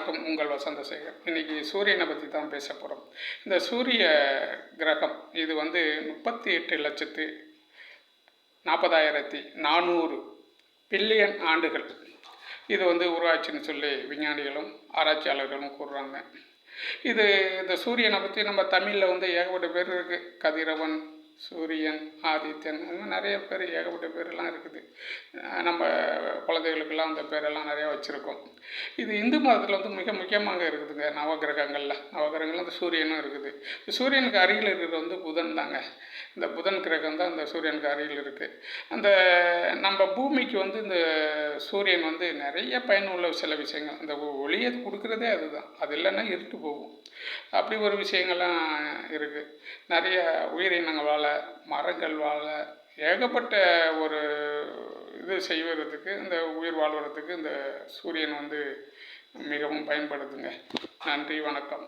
வணக்கம். உங்கள் வசந்தசேகர். இன்றைக்கி சூரியனை பற்றி தான் பேச போகிறோம். இந்த சூரிய கிரகம் இது 38,40,400 பில்லியன் ஆண்டுகள் இது உருவாச்சுன்னு சொல்லி விஞ்ஞானிகளும் ஆராய்ச்சியாளர்களும் கூறுறாங்க. இந்த சூரியனை பற்றி நம்ம தமிழில் ஏகப்பட்ட பேர் இருக்குது. கதிரவன், சூரியன், ஆதித்யன், அது மாதிரி நிறைய பேர் ஏகப்பட்ட பேரெல்லாம் இருக்குது. நம்ம குழந்தைகளுக்கெல்லாம் அந்த பேரெல்லாம் நிறையா வச்சுருக்கோம். இது இந்து மதத்தில் மிக முக்கியமாக இருக்குதுங்க. நவகிரகங்கள் அந்த சூரியனும் இருக்குது. சூரியனுக்கு அருகில் இருக்கிறது புதன் தாங்க. இந்த புதன் கிரகம் தான் இந்த சூரியனுக்கு அருகில் இருக்குது. அந்த நம்ம பூமிக்கு இந்த சூரியன் நிறைய பயனுள்ள சில விஷயங்கள், அந்த ஒளியை கொடுக்குறதே அதுதான். அது இல்லைன்னா இருட்டு போகும். அப்படி ஒரு விஷயங்கள்லாம் இருக்குது. நிறைய உயிரினங்கள் வாழ, மரங்கள் வாழ, ஏகப்பட்ட ஒரு இது செய்வதற்கு, இந்த உயிர் வாழ்வதற்கு இந்த சூரியன் மிகவும் பயன்படுதுங்க. நன்றி, வணக்கம்.